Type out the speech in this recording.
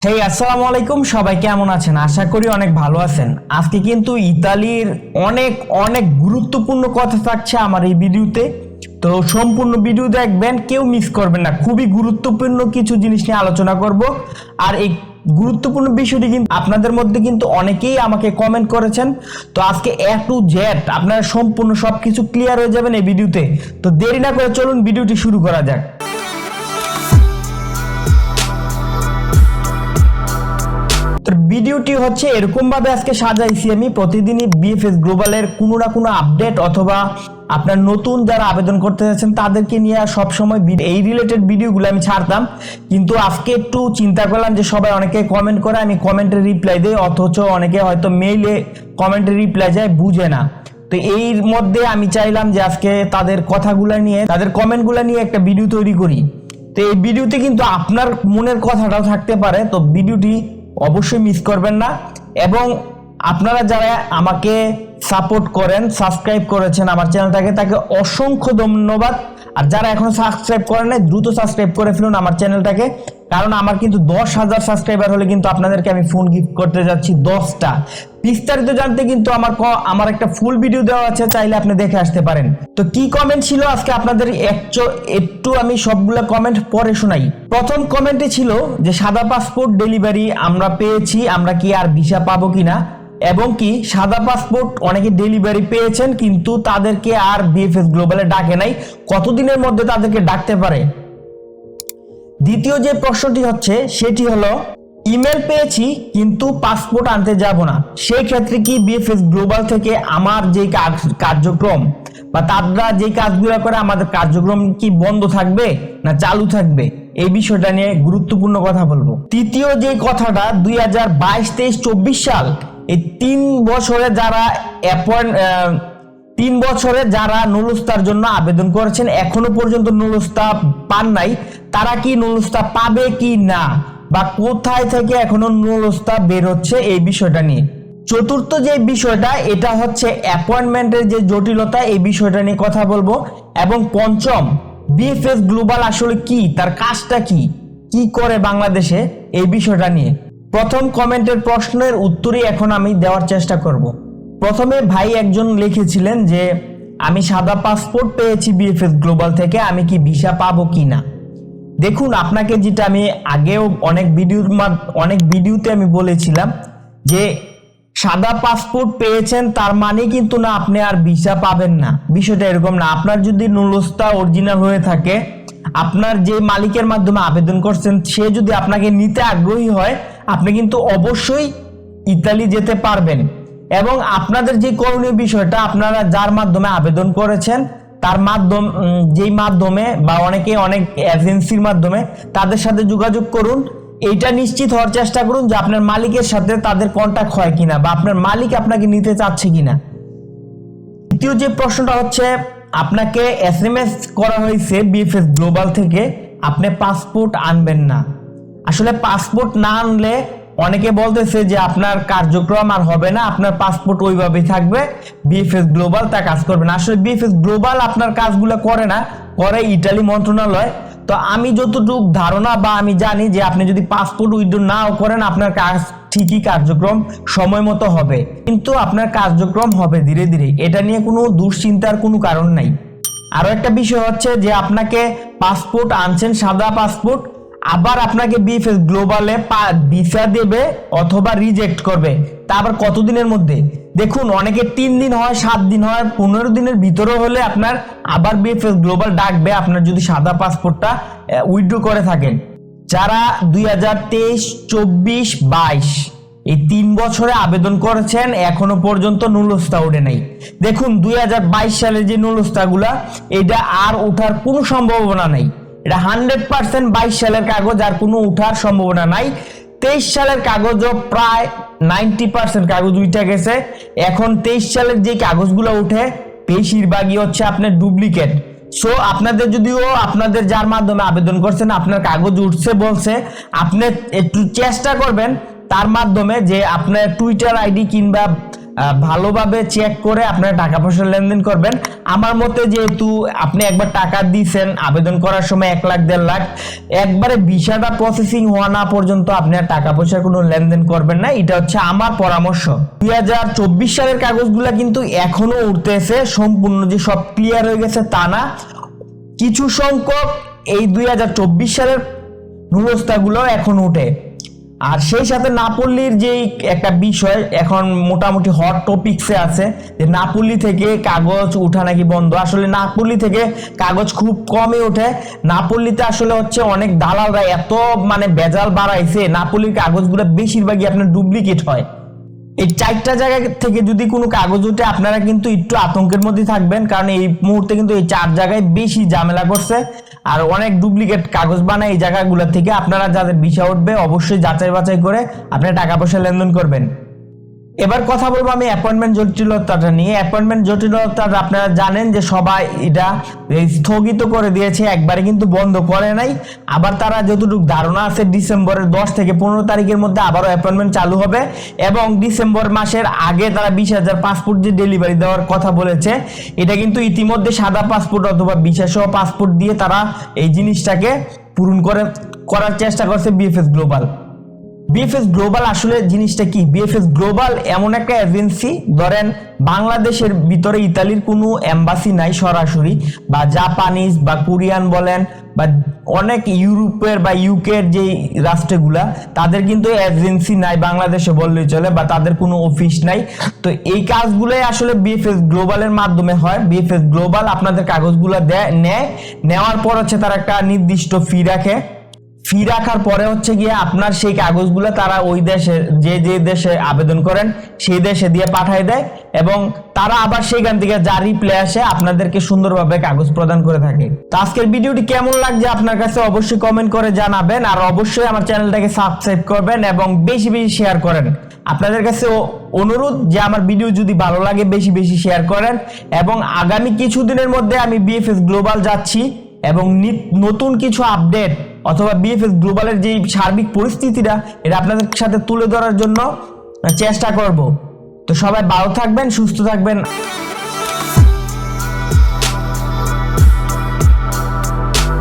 হেই আসসালামু আলাইকুম, সবাই কেমন আছেন? আশা করি অনেক ভালো আছেন। আজকে কিন্তু ইতালির অনেক অনেক গুরুত্বপূর্ণ কথা থাকছে আমার এই ভিডিওতে, তো সম্পূর্ণ ভিডিও দেখবেন, কেউ মিস করবেন না। খুবই গুরুত্বপূর্ণ কিছু জিনিস নিয়ে আলোচনা করব। আর এই গুরুত্বপূর্ণ বিষয়টি কিন্তু আপনাদের মধ্যে কিন্তু অনেকেই আমাকে কমেন্ট করেছেন। তো আজকে এ টু জেড আপনারা সম্পূর্ণ সবকিছু ক্লিয়ার হয়ে যাবেন এই ভিডিওতে। তো দেরি না করে চলুন ভিডিওটি শুরু করা যাক। ভিডিওটি হচ্ছে এরকম ভাবে আজকে সাজাইছি আমি, প্রতিদিনই বিএফএস গ্লোবালের কোনো না কোনো আপডেট অথবা আপনার নতুন যারা আবেদন করতে যাচ্ছেন তাদেরকে নিয়ে সব সময় এই রিলেটেড ভিডিওগুলো আমি ছাড়তাম। কিন্তু আজকে একটু চিন্তা করলাম যে সবাই অনেকে কমেন্ট করে, আমি কমেন্টের রিপ্লাই দিই, অথচ অনেকে হয়তো মেইলে কমেন্টের রিপ্লাই যায়, বুঝে না। তো এর মধ্যে আমি চাইলাম যে আজকে তাদের কথাগুলো নিয়ে, তাদের কমেন্টগুলো নিয়ে একটা ভিডিও তৈরি করি। তো এই ভিডিওতে কিন্তু আপনার মনের কথাটাও থাকতে পারে, তো ভিডিওটি অবশ্যই মিস করবেন না। এবং আপনারা যারা আমাকে সাপোর্ট করেন, সাবস্ক্রাইব করেছেন আমার চ্যানেলটাকে, তাকে অসংখ্য ধন্যবাদ। আর যারা এখনো সাবস্ক্রাইব করেন নাই, দ্রুত সাবস্ক্রাইব করে ফেলুন আমার চ্যানেলটাকে, কারণ আমার কিন্তু 10,000 সাবস্ক্রাইবার হলে কিন্তু আপনাদেরকে আমি ফোন গিফট করতে যাচ্ছি 10টা। বিস্তারিত জানতে কিন্তু আমার একটা ফুল ভিডিও দেওয়া আছে, চাইলে আপনি দেখে আসতে পারেন। তো কি কমেন্ট ছিল আজকে আপনাদের একটু আমি সবগুলো কমেন্ট পরে শোনাই। প্রথম কমেন্টে ছিল যে সাদা পাসপোর্ট ডেলিভারি আমরা পেয়েছি, আমরা কি আর ভিসা পাবো কিনা, এবং কি সাদা পাসপোর্ট অনেকে ডেলিভারি পেয়েছেন কিন্তু তাদেরকে আর বিএফএস গ্লোবালে ডাকে নাই, কতদিনের মধ্যে তাদেরকে ডাকতে পারে। দ্বিতীয় যে প্রশ্নটি হচ্ছে সেটি হলো ইমেল পেয়েছি কিন্তু পাসপোর্ট আনতে যাব না, সেই ক্ষেত্রে কি বিএফএস গ্লোবাল থেকে আমার যে কার্যক্রম বা তারা যে কাজগুলো করে আমাদের কার্যক্রম কি বন্ধ থাকবে না চালু থাকবে, এই বিষয়টা নিয়ে গুরুত্বপূর্ণ কথা বলবো। তৃতীয় যে কথাটা, 2022, 23, 24 সাল এই 3 বছরে যারা 3 বছরে যারা নুলুস্তার জন্য আবেদন করেছেন এখনো পর্যন্ত নুলুস্তা পান নাই, তারা কি নুলুস্তা পাবে কি না, বা কোথায় থেকে এখনো নুলুস্তা বের হচ্ছে, এই বিষয়টা নিয়ে। চতুর্থ যে বিষয়টা, এটা হচ্ছে অ্যাপয়েন্টমেন্টের যে জটিলতা, এই বিষয়টা নিয়ে কথা বলবো। এবং পঞ্চম, বিএফএস গ্লোবাল আসলে কি, তার কাজটা কি, কি করে বাংলাদেশে, এই বিষয়টা নিয়ে। প্রথম কমেন্টের প্রশ্নের উত্তরই এখন আমি দেওয়ার চেষ্টা করব। প্রথমে ভাই একজন লিখেছিলেন যে আমি সাদা পাসপোর্ট পেয়েছি বিএফএস গ্লোবাল থেকে, আমি কি ভিসা পাবো কি না। দেখুন, আপনাকে যেটা আমি আগেও অনেক ভিডিওতে আমি বলেছিলাম যে সাদা পাসপোর্ট পেয়েছেন তার মানে কিন্তু না আপনি আর ভিসা পাবেন না, বিষয়টা এরকম না। আপনার যদি নুলুস্তা অরিজিনাল হয়ে থাকে, আপনার যে মালিকের মাধ্যমে আবেদন করছেন সে যদি আপনাকে নিতে আগ্রহী হয়, আপনি কিন্তু অবশ্যই ইতালি যেতে পারবেন। এবং আপনাদের যে করণীয় বিষয়টা, আপনারা যার মাধ্যমে আবেদন করেছেন তার মাধ্যমে বা অনেক এজেন্সির মাধ্যমে তাদের সাথে যোগাযোগ করুন। এইটা নিশ্চিত হওয়ার চেষ্টা করুন যে আপনার মালিকের সাথে তাদের কন্টাক্ট হয় কিনা বা আপনার মালিক আপনাকে নিতে চাচ্ছে কিনা। দ্বিতীয় যে প্রশ্নটা হচ্ছে, আপনাকে এসএমএস করা হয়েছে বিএফএস গ্লোবাল থেকে আপনি পাসপোর্ট আনবেন না। আসলে পাসপোর্ট না আনলে অনেকে বলতেছে যে আপনার কার্যক্রম আর হবে না, আপনার পাসপোর্ট ওইভাবেই থাকবে, বিএফএস গ্লোবাল তা কাজ করবে না। আসলে বিএফএস গ্লোবাল আপনার কাজগুলো করে না, করে ইতালি মন্ত্রণালয়। তো আমি যতটুকু ধারণা বা আমি জানি যে আপনি যদি পাসপোর্ট উইথড্র নাও করেন, আপনার কাজ ঠিকই কার্যক্রম সময় মতো হবে, কিন্তু আপনার কার্যক্রম হবে ধীরে ধীরে, এটা নিয়ে কোনো দুশ্চিন্তার কোনো কারণ নাই। আরো একটা বিষয় হচ্ছে যে আপনাকে পাসপোর্ট আনছেন সাদা পাসপোর্ট, আবার আপনাকে বিএফএস গ্লোবালে ভিসা দেবে অথবা রিজেক্ট করবে, তা আবার কতদিনের মধ্যে। দেখুন, অনেকে 3 দিন হয়, 7 দিন হয়, 15 দিনের ভিতরে হলে আপনার আবার বিএফএস গ্লোবাল ডাকবে, আপনার যদি সাদা পাসপোর্টটা উইথড্র করে থাকেন। যারা 2023, 24, 22 এই 3 বছরে আবেদন করেছেন এখনো পর্যন্ত নুলুস্তা ওঠে নাই। দেখুন, 2022 সালে যে নুলুস্তাগুলা, এটা আর ওঠার কোনো সম্ভাবনা নাই। এটা 100% 22 সালের কাগজ, আর কোনো উঠার সম্ভাবনা নাই। 23 সালের কাগজও প্রায় 90% কাগজ উঠে গেছে। এখন 23 সালের যে কাগজগুলো উঠে বেশিরভাগই হচ্ছে আপনার ডুপ্লিকেট। সো আপনাদের আপনাদের যার মাধ্যমে আবেদন করছেন আপনার কাগজ উঠছে বলছে, আপনি একটু চেষ্টা করবেন তার মাধ্যমে যে আপনার টুইটার আইডি কিংবা ভালোভাবে চেক করে আপনারা টাকা পয়সা লেনদেন করবেন। আমার মতে যেহেতু আপনি একবার টাকা দিয়েছেন আবেদন করার সময় 1 লাখ 1.5 লাখ, একবারে ভিসাটা প্রসেসিং হওয়া না পর্যন্ত আপনি আর টাকা পয়সার কোনো লেনদেন করবেন না, এটা হচ্ছে আমার পরামর্শ। 2024 সালের কাগজগুলা কিন্তু এখনো উঠতেছে, সম্পূর্ণ যে সব ক্লিয়ার হয়ে গেছে তা না, কিছু সংখ্যক এই 2024 সালের নুরস্তাগুলো এখন উঠে। আর সেই সাথে নাপল্লির যে একটা বিষয় এখন মোটামুটি হট টপিকসে আছে যে নাপল্লি থেকে কাগজ উঠা নাকি বন্ধ। আসলে নাপল্লি থেকে কাগজ খুব কমই ওঠে। নাপল্লিতে আসলে হচ্ছে অনেক দালালরা এত মানে ভেজাল বাড়াইছে, নাপল্লির কাগজগুলো বেশিরভাগই আপনার ডুপ্লিকেট হয়। এই 4টা জায়গা থেকে যদি কোনো কাগজ উঠে আপনারা কিন্তু একটু আতঙ্কের মধ্যে থাকবেন, কারণ এই মুহূর্তে কিন্তু এই 4 জায়গায় বেশি ঝামেলা করছে আর অনেক ডুপ্লিকেট কাগজ বানায় এই জায়গাগুলো থেকে। আপনারা যাদের ভিসা উঠবে অবশ্যই যাচাই বাছাই করে আপনারা টাকা পয়সা লেনদেন করবেন। এবার কথা বলবো আমি অ্যাপয়েন্টমেন্ট জটিলতাটা নিয়ে। অ্যাপয়েন্টমেন্ট জটিলতা আপনারা জানেন যে সবাই এটা স্থগিত করে দিয়েছে, একবারে কিন্তু বন্ধ করে নাই। আবার তারা যতটুকু ধারণা আছে ডিসেম্বরের 10 থেকে 15 তারিখের মধ্যে আবারও অ্যাপয়েন্টমেন্ট চালু হবে এবং ডিসেম্বর মাসের আগে তারা 20,000 পাসপোর্ট যে ডেলিভারি দেওয়ার কথা বলেছে, এটা কিন্তু ইতিমধ্যে সাদা পাসপোর্ট অথবা ভিসা সহ পাসপোর্ট দিয়ে তারা এই জিনিসটাকে পূরণ করার চেষ্টা করছে বিএফএস গ্লোবাল। বিএফএস গ্লোবাল আসলে জিনিসটা কি? বিএফএস গ্লোবাল এমন একটা এজেন্সি, ধরেন বাংলাদেশের ভিতরে ইতালির কোনো এম্বাসি নাই সরাসরি, বা জাপানিজ বা কোরিয়ান বলেন বা অনেক ইউরোপের বা ইউকের যে রাষ্ট্রগুলা তাদের কিন্তু এজেন্সি নাই বাংলাদেশে বললেই চলে, বা তাদের কোনো অফিস নাই। তো এই কাজগুলোই আসলে বিএফএস গ্লোবালের মাধ্যমে হয়। বিএফএস গ্লোবাল আপনাদের কাগজগুলো নেওয়ার পর হচ্ছে তারা একটা নির্দিষ্ট ফি রাখে। ফি রাখার পরে হচ্ছে গিয়ে আপনার সেই কাগজগুলো তারা ওই দেশে যে দেশে আবেদন করেন সেই দেশে দিয়ে পাঠায় দেয় এবং তারা আবার সেইখান থেকে যা রিপ্লাই আসে আপনাদেরকে সুন্দরভাবে কাগজ প্রদান করে থাকে। তো আজকের ভিডিওটি কেমন লাগছে আপনার কাছে অবশ্যই কমেন্ট করে জানাবেন, আর অবশ্যই আমার চ্যানেলটাকে সাবস্ক্রাইব করবেন এবং বেশি বেশি শেয়ার করেন। আপনাদের কাছে অনুরোধ যে আমার ভিডিও যদি ভালো লাগে বেশি বেশি শেয়ার করেন, এবং আগামী কিছুদিনের মধ্যে আমি বিএফএস গ্লোবাল যাচ্ছি এবং নতুন কিছু আপডেট অথবা বিএফএস গ্লোবালের যে সার্বিক পরিস্থিতিটা এটা আপনাদের সাথে তুলে ধরার জন্য চেষ্টা করব। তো সবাই ভালো থাকবেন, সুস্থ থাকবেন।